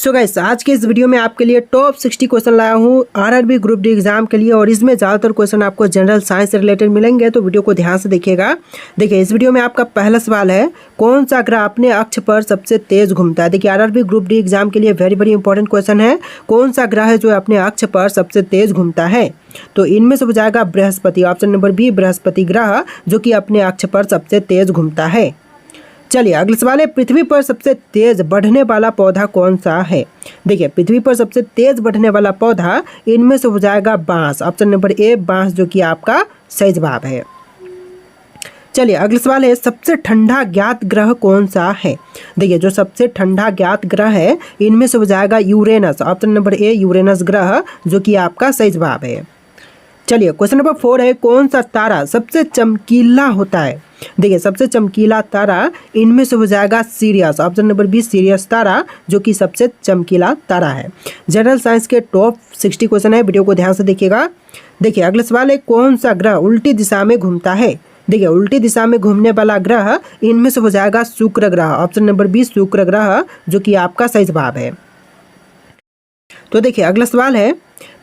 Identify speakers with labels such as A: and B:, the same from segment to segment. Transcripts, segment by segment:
A: So guys, आज के इस वीडियो में आपके लिए टॉप 60 क्वेश्चन लाया हूँ आरआरबी ग्रुप डी एग्जाम के लिए और इसमें ज़्यादातर क्वेश्चन आपको जनरल साइंस से रिलेटेड मिलेंगे, तो वीडियो को ध्यान से देखिएगा। देखिए, इस वीडियो में आपका पहला सवाल है, कौन सा ग्रह अपने अक्ष पर सबसे तेज घूमता है। देखिए, आरआरबी ग्रुप डी एग्जाम के लिए वेरी इंपॉर्टेंट क्वेश्चन है, कौन सा ग्रह है जो अपने अक्ष पर सबसे तेज घूमता है। तो इनमें से हो जाएगा Brihaspati, option number B Brihaspati ग्रह जो कि अपने अक्ष पर सबसे तेज घूमता है। चलिए अगला सवाल है, पृथ्वी पर सबसे तेज बढ़ने वाला पौधा कौन सा है। देखिए, पृथ्वी पर सबसे तेज बढ़ने वाला पौधा इनमें से हो जाएगा बांस, ऑप्शन नंबर ए बांस जो कि आपका सही जवाब है। चलिए अगला सवाल है, सबसे ठंडा ज्ञात ग्रह कौन सा है। देखिए, जो सबसे ठंडा ज्ञात ग्रह है इनमें से हो जाएगा Uranus, option number A Uranus ग्रह जो कि आपका सही जवाब है। चलिए क्वेश्चन नंबर 4 है, कौन सा तारा सबसे चमकीला होता है। देखिए, सबसे चमकीला तारा इनमें से हो जाएगा Sirius, option number B Sirius तारा जो कि सबसे चमकीला तारा है। जनरल साइंस के टॉप 60 क्वेश्चन है, वीडियो को ध्यान से देखिएगा। देखिए अगला सवाल है, कौन सा ग्रह उल्टी दिशा में घूमता है। देखिए, उल्टी दिशा में घूमने वाला ग्रह इनमें से हो जाएगा शुक्र ग्रह, ऑप्शन नंबर बी शुक्र ग्रह जो कि आपका सही जवाब है। तो देखिए अगला सवाल है,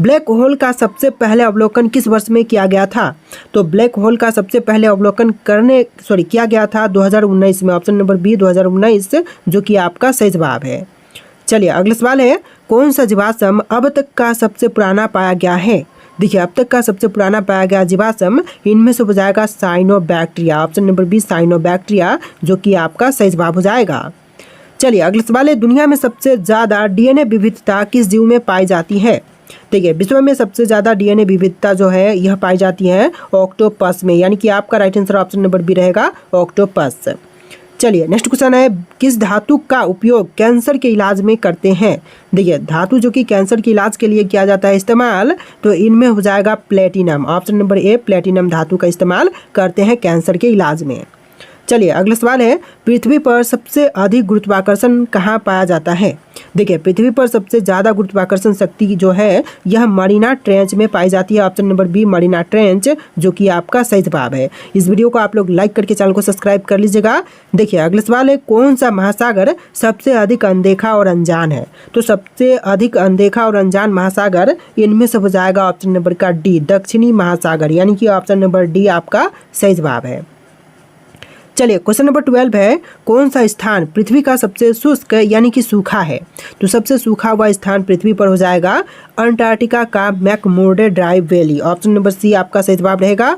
A: ब्लैक होल का सबसे पहले अवलोकन किस वर्ष में किया गया था। तो ब्लैक होल का सबसे पहले अवलोकन किया गया था 2019 में, ऑप्शन नंबर बी 2019 जो कि आपका सही जवाब है। चलिए अगला सवाल है, कौन सा जीवाश्म अब तक का सबसे पुराना पाया गया है। देखिए, अब तक का सबसे पुराना पाया गया जीवाश्म इनमें से हो जाएगा cyanobacteria, option number B cyanobacteria जो कि आपका सही जवाब हो जाएगा। चलिए अगला सवाल है, दुनिया में सबसे ज़्यादा डीएनए विविधता किस जीव में पाई जाती है। देखिए, विश्व में सबसे ज़्यादा डीएनए विविधता जो है यह पाई जाती है ऑक्टोपस में, यानी कि आपका right answer option number B रहेगा ऑक्टोपस। चलिए नेक्स्ट क्वेश्चन है, किस धातु का उपयोग कैंसर के इलाज में करते हैं। देखिए, धातु जो कि कैंसर के इलाज के लिए किया जाता है इस्तेमाल, तो इनमें हो जाएगा platinum, option number A platinum धातु का इस्तेमाल करते हैं कैंसर के इलाज में। चलिए अगला सवाल है, पृथ्वी पर सबसे अधिक गुरुत्वाकर्षण कहाँ पाया जाता है। देखिए, पृथ्वी पर सबसे ज़्यादा गुरुत्वाकर्षण शक्ति जो है यह मरीना ट्रेंच में पाई जाती है, option number B Mariana Trench जो कि आपका सही जवाब है। इस वीडियो को आप लोग लाइक करके चैनल को सब्सक्राइब कर लीजिएगा। देखिए अगला सवाल है, कौन सा महासागर सबसे अधिक अनदेखा और अनजान है। तो सबसे अधिक अनदेखा और अनजान महासागर इनमें से हो जाएगा ऑप्शन नंबर का डी दक्षिणी महासागर, यानी कि ऑप्शन नंबर डी आपका सही जवाब है। चलिए क्वेश्चन नंबर 12 है, कौन सा स्थान पृथ्वी का सबसे शुष्क यानी कि सूखा है। तो सबसे सूखा हुआ स्थान पृथ्वी पर हो जाएगा अंटार्कटिका का McMurdo Dry Valley, option number C आपका सही जवाब रहेगा।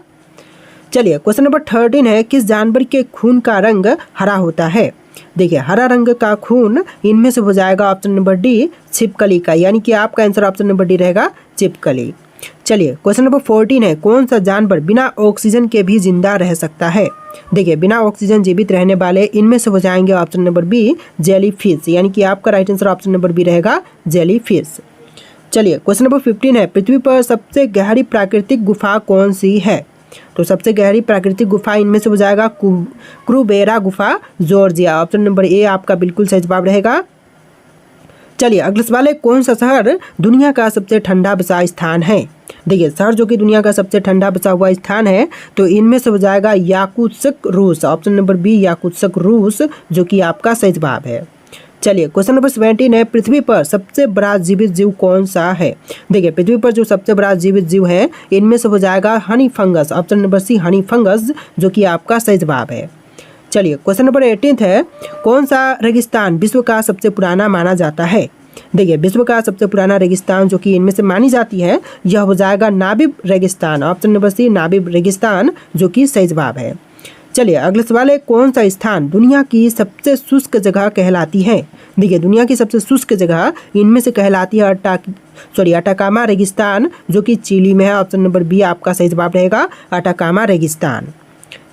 A: चलिए क्वेश्चन नंबर 13 है, किस जानवर के खून का रंग हरा होता है। देखिए, हरा रंग का खून इनमें से हो जाएगा ऑप्शन नंबर डी छिपकली का, यानी कि आपका आंसर ऑप्शन नंबर डी रहेगा छिपकली। चलिए क्वेश्चन नंबर 14 है, कौन सा जानवर बिना ऑक्सीजन के भी जिंदा रह सकता है। देखिए, बिना ऑक्सीजन जीवित रहने वाले इनमें से हो जाएंगे option number B jelly fish, यानी कि आपका right answer option number B रहेगा जेली फिश। चलिए क्वेश्चन नंबर 15 है, पृथ्वी पर सबसे गहरी प्राकृतिक गुफा कौन सी है। तो सबसे गहरी प्राकृतिक गुफा इनमें से हो जाएगा क्रूबेरा गुफा जॉर्जिया, ऑप्शन नंबर ए आपका बिल्कुल सही जवाब रहेगा। चलिए अगला सवाल है, कौन सा शहर दुनिया का सबसे ठंडा बसा स्थान है। देखिए, शहर जो कि दुनिया का सबसे ठंडा बसा हुआ स्थान है तो इनमें से हो जाएगा याकुत्स्क रूस, ऑप्शन नंबर बी याकुत्स्क रूस जो कि आपका सही जवाब है। चलिए क्वेश्चन नंबर 17 है, पृथ्वी पर सबसे बड़ा जीवित जीव कौन सा है। देखिए, पृथ्वी पर जो सबसे बड़ा जीवित जीव है इनमें से हो जाएगा honey fungus, option number C honey fungus जो कि आपका सही जवाब है। चलिए क्वेश्चन नंबर 18 है, कौन सा रेगिस्तान विश्व का सबसे पुराना माना जाता है। देखिए, विश्व का सबसे पुराना रेगिस्तान जो कि इनमें से मानी जाती है यह हो जाएगा नाबिब रेगिस्तान, ऑप्शन नंबर सी नाबिब रेगिस्तान जो कि सही जवाब है। चलिए अगला सवाल है, कौन सा स्थान दुनिया की सबसे शुष्क जगह कहलाती है। देखिए, दुनिया की सबसे शुष्क जगह इनमें से कहलाती है अटाकामा रेगिस्तान जो कि चिली में है, ऑप्शन नंबर बी आपका सही जवाब रहेगा अटाकामा रेगिस्तान।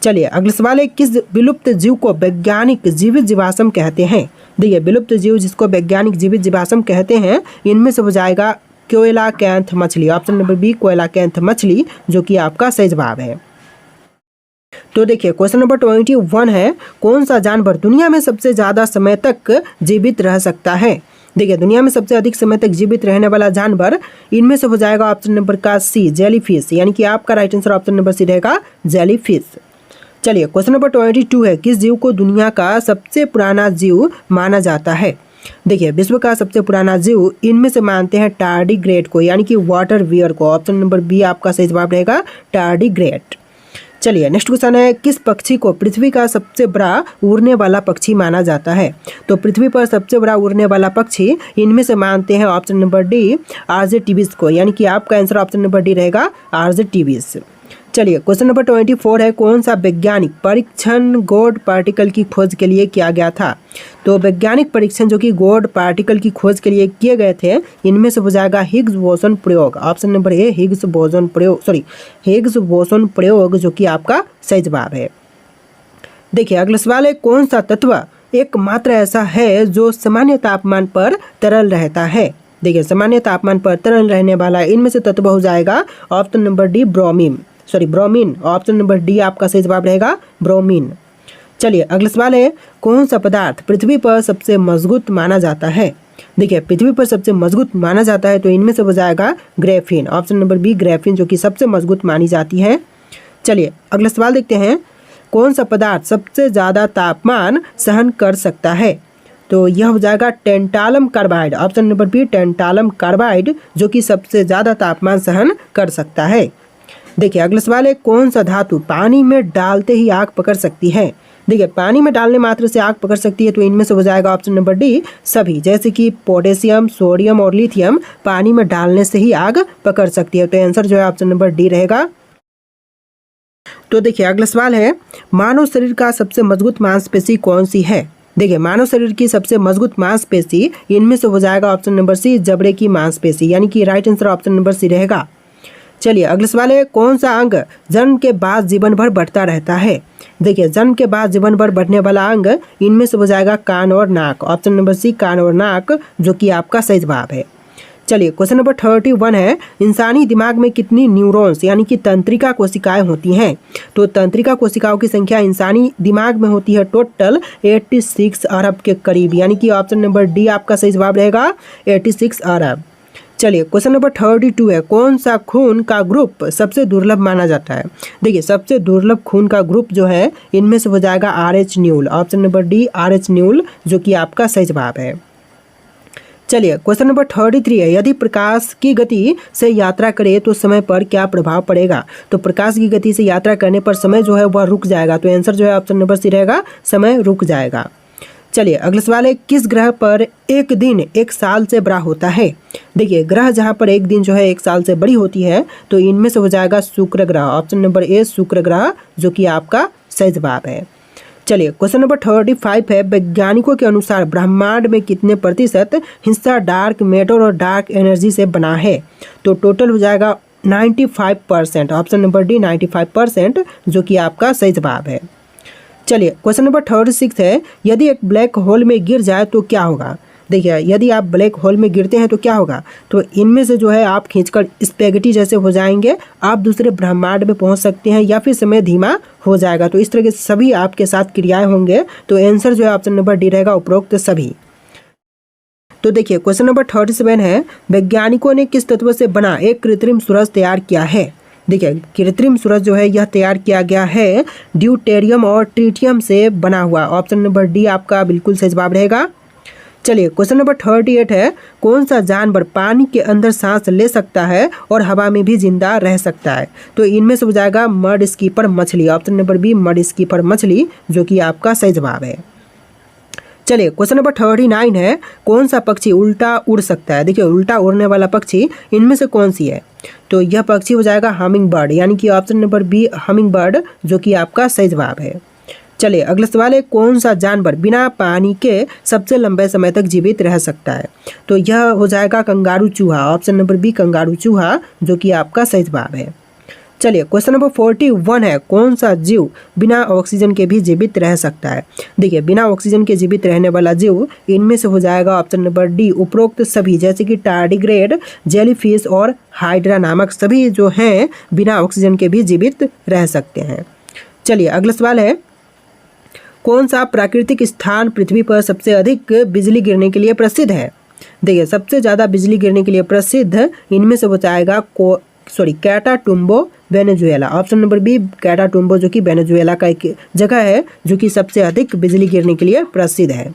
A: चलिए अगला सवाल है, किस विलुप्त जीव को वैज्ञानिक जीवित जीवाश्म कहते हैं। देखिए, विलुप्त जीव जिसको वैज्ञानिक जीवित जीवाश्म कहते हैं इनमें से हो जाएगा कोयलाकैंथ मछली, ऑप्शन नंबर बी कोयलाकैंथ मछली जो कि आपका सही जवाब है। तो देखिए क्वेश्चन नंबर 21 है, कौन सा जानवर दुनिया में सबसे ज़्यादा समय तक जीवित रह सकता है। देखिए, दुनिया में सबसे अधिक समय तक जीवित रहने वाला जानवर इनमें से हो जाएगा ऑप्शन नंबर का सी जेली फिश, यानी कि आपका right answer option number C रहेगा जेली फिश। चलिए क्वेश्चन नंबर 22 है, किस जीव को दुनिया का सबसे पुराना जीव माना जाता है। देखिए विश्व का सबसे पुराना जीव इनमें से मानते हैं टार्डीग्रेड को, यानी कि वाटर वियर को। ऑप्शन नंबर बी आपका सही जवाब रहेगा टार्डीग्रेड। चलिए नेक्स्ट क्वेश्चन है, किस पक्षी को पृथ्वी का सबसे बड़ा उड़ने वाला पक्षी माना जाता है? तो पृथ्वी पर सबसे बड़ा उड़ने वाला पक्षी इनमें से मानते हैं ऑप्शन नंबर डी आर्जेटिबिस को, यानी कि आपका आंसर ऑप्शन नंबर डी रहेगा आर्जेटिबिस। चलिए क्वेश्चन नंबर 24 है, कौन सा वैज्ञानिक परीक्षण गॉड पार्टिकल की खोज के लिए किया गया था? तो वैज्ञानिक परीक्षण जो कि गॉड पार्टिकल की खोज के लिए किए गए थे, इनमें से हो जाएगा हिग्स बोसन प्रयोग। Option number A Higgs boson प्रयोग जो कि आपका सही जवाब है। देखिए अगला सवाल है, कौन सा तत्व एकमात्र ऐसा है जो सामान्य तापमान पर तरल रहता है? देखिए सामान्य तापमान पर तरल रहने वाला इनमें से तत्व हो जाएगा option number D bromine. Option number D आपका सही जवाब रहेगा ब्रोमीन। चलिए अगला सवाल है, कौन सा पदार्थ पृथ्वी पर सबसे मजबूत माना जाता है? देखिए पृथ्वी पर सबसे मजबूत माना जाता है तो इनमें से हो जाएगा graphene. Option number B graphene जो कि सबसे मजबूत मानी जाती है। चलिए अगला सवाल देखते हैं, कौन सा पदार्थ सबसे ज़्यादा तापमान सहन कर सकता है? तो यह हो जाएगा tantalum carbide. Option number B tantalum carbide जो कि सबसे ज़्यादा तापमान सहन कर सकता है। देखिए अगला सवाल है, कौन सा धातु पानी में डालते ही आग पकड़ सकती है? देखिए पानी में डालने मात्र से आग पकड़ सकती है तो इनमें से हो जाएगा ऑप्शन नंबर डी सभी, जैसे कि पोटेशियम, सोडियम और लिथियम पानी में डालने से ही आग पकड़ सकती है। तो आंसर जो है ऑप्शन नंबर डी रहेगा। तो देखिए अगला सवाल है, मानव शरीर का सबसे मजबूत मांसपेशी कौन सी है? देखिए मानव शरीर की सबसे मजबूत मांसपेशी इनमें से हो जाएगा ऑप्शन नंबर सी जबड़े की मांसपेशी, यानी कि right answer option number C रहेगा। चलिए अगला सवाल है, कौन सा अंग जन्म के बाद जीवन भर बढ़ता रहता है? देखिए जन्म के बाद जीवन भर बढ़ने वाला अंग इनमें से हो जाएगा कान और नाक। ऑप्शन नंबर सी कान और नाक जो कि आपका सही जवाब है। चलिए क्वेश्चन नंबर 31 है, इंसानी दिमाग में कितनी न्यूरॉन्स यानी कि तंत्रिका कोशिकाएं होती हैं? तो तंत्रिका कोशिकाओं की संख्या इंसानी दिमाग में होती है टोटल 86 अरब के करीब, यानी कि ऑप्शन नंबर डी आपका सही जवाब रहेगा 86 अरब। चलिए क्वेश्चन नंबर 32 है, कौन सा खून का ग्रुप सबसे दुर्लभ माना जाता है? देखिए सबसे दुर्लभ खून का ग्रुप जो है इनमें से हो जाएगा RH न्यूल। Option number D RH न्यूल जो कि आपका सही जवाब है। चलिए क्वेश्चन नंबर 33 है, यदि प्रकाश की गति से यात्रा करे तो समय पर क्या प्रभाव पड़ेगा? तो प्रकाश की गति से यात्रा करने पर समय जो है वह रुक जाएगा। तो आंसर जो है ऑप्शन नंबर सी रहेगा समय रुक जाएगा। चलिए अगला सवाल है, किस ग्रह पर एक दिन एक साल से बड़ा होता है? देखिए ग्रह जहां पर एक दिन जो है एक साल से बड़ी होती है तो इनमें से हो जाएगा शुक्र ग्रह। ऑप्शन नंबर ए शुक्र ग्रह जो कि आपका सही जवाब है। चलिए क्वेश्चन नंबर 35 है, वैज्ञानिकों के अनुसार ब्रह्मांड में कितने प्रतिशत हिस्सा डार्क मैटर और डार्क एनर्जी से बना है? तो टोटल हो जाएगा 95%। ऑप्शन नंबर डी 95% जो कि आपका सही जवाब है। चलिए क्वेश्चन नंबर 36 है, यदि एक ब्लैक होल में गिर जाए तो क्या होगा? देखिए यदि आप ब्लैक होल में गिरते हैं तो क्या होगा? तो इनमें से जो है आप खींचकर स्पेगेटी जैसे हो जाएंगे, आप दूसरे ब्रह्मांड में पहुंच सकते हैं या फिर समय धीमा हो जाएगा। तो इस तरह के सभी आपके साथ क्रियाएं होंगे। तो आंसर जो है ऑप्शन नंबर डी रहेगा उपरोक्त सभी। तो देखिए क्वेश्चन नंबर 37 है, वैज्ञानिकों ने किस तत्व से बना एक कृत्रिम सूरज तैयार किया है? देखिए कृत्रिम सूरज जो है यह तैयार किया गया है ड्यूटेरियम और ट्रिटियम से बना हुआ। ऑप्शन नंबर डी आपका बिल्कुल सही जवाब रहेगा। चलिए क्वेश्चन नंबर 38 है, कौन सा जानवर पानी के अंदर सांस ले सकता है और हवा में भी जिंदा रह सकता है? तो इनमें से हो जाएगा मड स्कीपर मछली। Option number B mud skipper मछली जो कि आपका सही जवाब है। चलिए क्वेश्चन नंबर 39 है, कौन सा पक्षी उल्टा उड़ सकता है? देखिए उल्टा उड़ने वाला पक्षी इनमें से कौन सी है? तो यह पक्षी हो जाएगा हमिंग बर्ड, यानी कि option number B humming bird जो कि आपका सही जवाब है। चलिए अगला सवाल है, कौन सा जानवर बिना पानी के सबसे लंबे समय तक जीवित रह सकता है? तो यह हो जाएगा कंगारू चूहा। ऑप्शन नंबर बी कंगारू चूहा जो कि आपका सही जवाब है। चलिए क्वेश्चन नंबर 41 है, कौन सा जीव बिना ऑक्सीजन के भी जीवित रह सकता है? देखिए बिना ऑक्सीजन के जीवित रहने वाला जीव इनमें से हो जाएगा ऑप्शन नंबर डी उपरोक्त सभी, जैसे कि टार्डिग्रेड, जेलीफिश और हाइड्रा नामक सभी जो हैं बिना ऑक्सीजन के भी जीवित रह सकते हैं। चलिए अगला सवाल है, कौन सा प्राकृतिक स्थान पृथ्वी पर सबसे अधिक बिजली गिरने के लिए प्रसिद्ध है? देखिए सबसे ज़्यादा बिजली गिरने के लिए प्रसिद्ध इनमें से हो जाएगा कैटाटुम्बो वेनेजुएला। ऑप्शन नंबर बी कैटाटुम्बो जो कि वेनेजुएला का एक जगह है जो कि सबसे अधिक बिजली गिरने के लिए प्रसिद्ध है।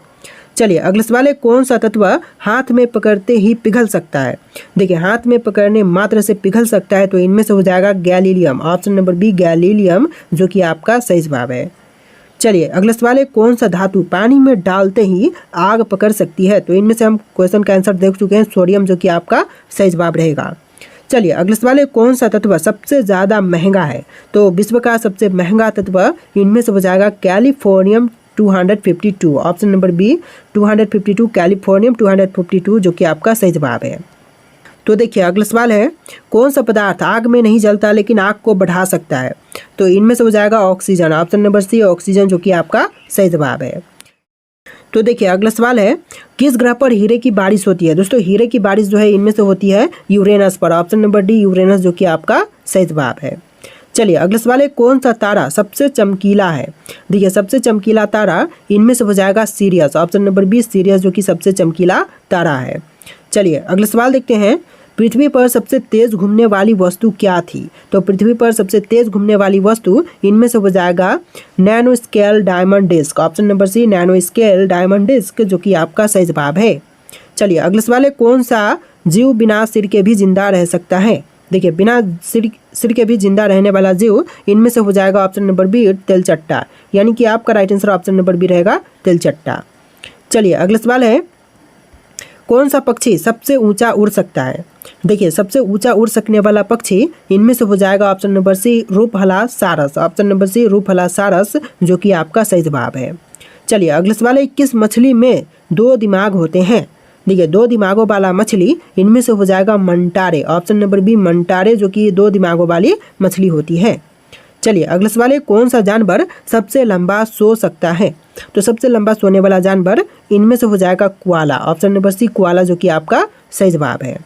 A: चलिए अगला सवाल है, कौन सा तत्व हाथ में पकड़ते ही पिघल सकता है? देखिए हाथ में पकड़ने मात्र से पिघल सकता है, तो इनमें से हो जाएगा गैलीलियम, ऑप्शन नंबर बी गैलीलियम, जो कि आपका सही जवाब है। चलिए अगला सवाल है, कौन सा धातु पानी में डालते ही आग पकड़ सकती है? तो इनमें से हम क्वेश्चन का आंसर देख चुके हैं, सोडियम, जो कि आपका सही जवाब रहेगा। चलिए अगला सवाल है, कौन सा तत्व सबसे ज़्यादा महंगा है? तो विश्व का सबसे महंगा तत्व इनमें से हो जाएगा californium 252, option number B 252, californium 252, जो कि आपका सही जवाब है। तो देखिए अगला सवाल है, कौन सा पदार्थ आग में नहीं जलता लेकिन आग को बढ़ा सकता है? तो इनमें से हो जाएगा oxygen, option number C oxygen, जो कि आपका सही जवाब है। तो देखिए अगला सवाल है, किस ग्रह पर हीरे की बारिश होती है? दोस्तों हीरे की बारिश जो है इनमें से होती है यूरेनस पर, ऑप्शन नंबर डी यूरेनस, जो कि आपका सही जवाब है। चलिए अगला सवाल है, कौन सा तारा सबसे चमकीला है? देखिए सबसे चमकीला तारा इनमें से हो जाएगा Sirius, option number B serious, जो कि सबसे चमकीला तारा है। चलिए अगला सवाल देखते हैं, पृथ्वी पर सबसे तेज घूमने वाली वस्तु क्या थी? तो पृथ्वी पर सबसे तेज घूमने वाली वस्तु इनमें से हो जाएगा nano scale diamond disk, option number C nano scale diamond disk, जो कि आपका सही जवाब है। चलिए अगला सवाल है, कौन सा जीव बिना सिर के भी जिंदा रह सकता है? देखिए बिना सिर के भी जिंदा रहने वाला जीव इनमें से हो जाएगा ऑप्शन नंबर बी तिलचट्टा, यानी कि आपका right answer option number B रहेगा तिलचट्टा। चलिए अगला सवाल है, कौन सा पक्षी सबसे ऊंचा उड़ सकता है? देखिए सबसे ऊंचा उड़ सकने वाला पक्षी इनमें से हो जाएगा ऑप्शन नंबर सी रूपहला सारस, ऑप्शन नंबर सी रूपहला सारस, जो कि आपका सही जवाब है। चलिए अगला सवाल है, किस मछली में 2 दिमाग होते हैं? देखिए 2 दिमागों वाला मछली इनमें से हो जाएगा मंटारे, ऑप्शन नंबर बी मंटारे, जो कि 2 दिमागों वाली मछली होती है। चलिए अगला सवाल है, कौन सा जानवर सबसे लंबा सो सकता है? तो सबसे लंबा सोने वाला जानवर इनमें से हो जाएगा कोआला, ऑप्शन नंबर सी कोआला, जो कि आपका सही जवाब है।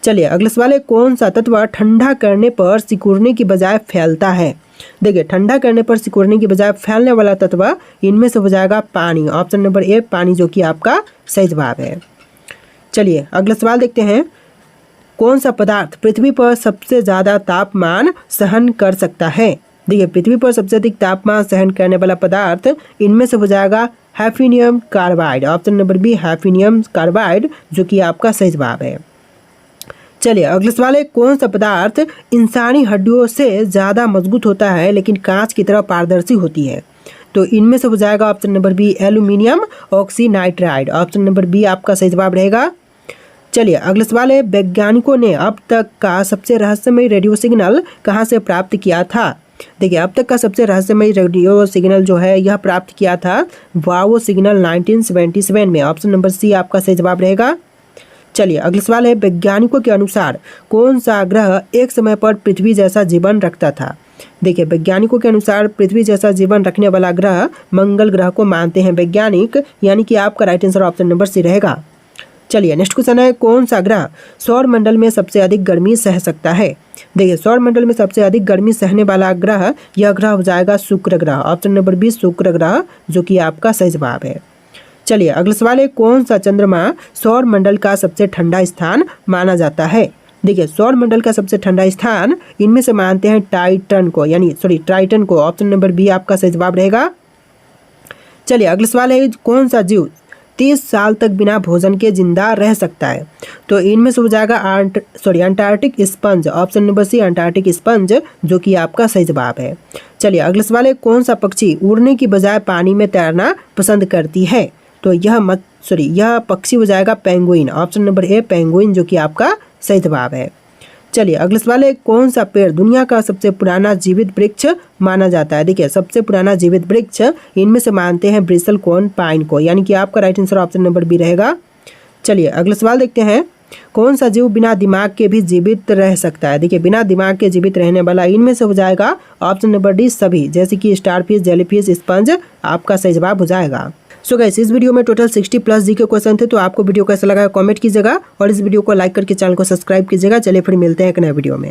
A: चलिए अगला सवाल है, कौन सा तत्व ठंडा करने पर सिकुड़ने की बजाय फैलता है? देखिए ठंडा करने पर सिकुड़ने की बजाय फैलने वाला तत्व इनमें से हो जाएगा पानी, ऑप्शन नंबर ए पानी, जो कि आपका सही जवाब है। चलिए अगला सवाल देखते हैं, कौन सा पदार्थ पृथ्वी पर सबसे ज़्यादा तापमान सहन कर सकता है? देखिए पृथ्वी पर सबसे अधिक तापमान सहन करने वाला पदार्थ इनमें से हो जाएगा hafnium carbide, option number B hafnium carbide, जो कि आपका सही जवाब है। चलिए अगला सवाल है, कौन सा पदार्थ इंसानी हड्डियों से ज़्यादा मजबूत होता है लेकिन कांच की तरह पारदर्शी होती है? तो इनमें से हो जाएगा option number B aluminium oxynitride, option number B आपका सही जवाब रहेगा। चलिए अगला सवाल है, वैज्ञानिकों ने अब तक का सबसे रहस्यमय रेडियो सिग्नल कहाँ से प्राप्त किया था? देखिए अब तक का सबसे रहस्यमय रेडियो सिग्नल जो है यह प्राप्त किया था वाओ सिग्नल 1977 में, ऑप्शन नंबर सी आपका सही जवाब रहेगा। चलिए अगला सवाल है, वैज्ञानिकों के अनुसार कौन सा ग्रह एक समय पर पृथ्वी जैसा जीवन रखता था? देखिए वैज्ञानिकों के अनुसार पृथ्वी जैसा जीवन रखने वाला ग्रह मंगल ग्रह को मानते हैं वैज्ञानिक, यानी कि आपका right answer option number C रहेगा। चलिए नेक्स्ट क्वेश्चन है, कौन सा ग्रह सौर मंडल में सबसे अधिक गर्मी सह सकता है? देखिए सौर मंडल में सबसे अधिक गर्मी सहने वाला ग्रह यह ग्रह हो जाएगा शुक्र ग्रह, ऑप्शन नंबर बी शुक्र ग्रह, जो कि आपका सही जवाब है। चलिए अगला सवाल है, कौन सा चंद्रमा सौर मंडल का सबसे ठंडा स्थान माना जाता है? देखिए सौर मंडल का सबसे ठंडा स्थान इनमें से मानते हैं टाइटन को, ट्राइटन को, ऑप्शन नंबर बी आपका सही जवाब रहेगा। चलिए अगला सवाल है, कौन सा जीव 30 साल तक बिना भोजन के जिंदा रह सकता है? तो इनमें से हो जाएगा Antarctic sponge, option number C Antarctic sponge, जो कि आपका सही जवाब है। चलिए अगला सवाल है, कौन सा पक्षी उड़ने की बजाय पानी में तैरना पसंद करती है? तो यह पक्षी हो जाएगा penguin, option number A penguin, जो कि आपका सही जवाब है। चलिए अगला सवाल है, कौन सा पेड़ दुनिया का सबसे पुराना जीवित वृक्ष माना जाता है? देखिए सबसे पुराना जीवित वृक्ष इनमें से मानते हैं ब्रिसलकॉर्न पाइन को, यानी कि आपका right answer option number B रहेगा। चलिए अगला सवाल देखते हैं, कौन सा जीव बिना दिमाग के भी जीवित रह सकता है? देखिए बिना दिमाग के जीवित रहने वाला इनमें से हो जाएगा ऑप्शन नंबर डी सभी, जैसे कि स्टारफिश, जेलीफिश, स्पंज, आपका सही जवाब हो जाएगा। सो गाइस इस वीडियो में टोटल 60+ जी के क्वेश्चन थे, तो आपको वीडियो कैसा लगा कमेंट कीजिएगा और इस वीडियो को लाइक करके चैनल को सब्सक्राइब कीजिएगा। चलिए फिर मिलते हैं एक नए वीडियो में।